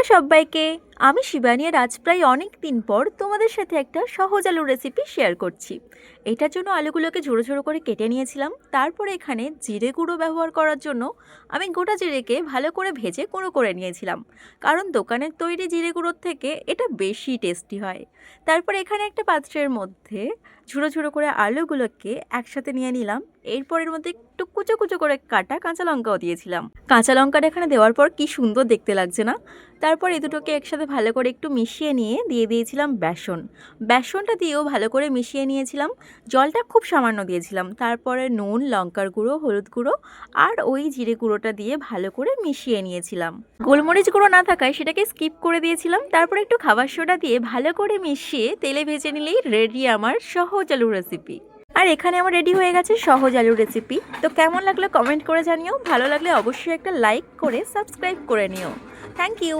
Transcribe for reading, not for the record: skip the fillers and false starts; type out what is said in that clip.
Hello সবাইকে, আমি শিবানী আর আজ প্রায় অনেক দিন পর তোমাদের সাথে একটা সহজ আলুর রেসিপি শেয়ার করছি। এটার জন্য আলুগুলোকে ঝোড়ো ঝোড়ো করে কেটে নিয়েছিলাম। তারপরে এখানে জিরে গুঁড়ো ব্যবহার করার জন্য আমি গোটা জিরেকে ভালো করে ভেজে গুঁড়ো করে নিয়েছিলাম, কারণ দোকানের তৈরি জিরে গুঁড়োর থেকে এটা বেশি টেস্টি হয়। তারপর এখানে একটা পাত্রের মধ্যে ঝুড়ো ঝুড়ো করে আলুগুলোকে একসাথে নিয়ে নিলাম। এরপর এর মধ্যে একটু কুচো কুচো করে কাটা কাঁচা লঙ্কাও দিয়েছিলাম। কাঁচা লঙ্কাটা এখানে দেওয়ার পর কি সুন্দর দেখতে লাগছে না? তারপর এই দুটোকে একসাথে ভালো করে একটু মিশিয়ে নিয়ে দিয়ে দিয়েছিলাম বেসন। বেসনটা দিয়েও ভালো করে মিশিয়ে নিয়েছিলাম। জলটা খুব সামান্য দিয়েছিলাম। তারপরে নুন, লঙ্কার গুঁড়ো, হলুদ গুঁড়ো আর ওই জিরে গুঁড়োটা দিয়ে ভালো করে মিশিয়ে নিয়েছিলাম। গোলমরিচ গুঁড়ো না থাকায় সেটাকে স্কিপ করে দিয়েছিলাম। তারপরে একটু খাবার সোডা দিয়ে ভালো করে মিশিয়ে তেলে ভেজে নিলেই রেডি আমার সহজ আলুর রেসিপি। আর এখানে আমার রেডি হয়ে গেছে সহজ আলুর রেসিপি। তো কেমন লাগলো কমেন্ট করে জানিও। ভালো লাগলে অবশ্যই একটা লাইক করে সাবস্ক্রাইব করে নিও। Thank you.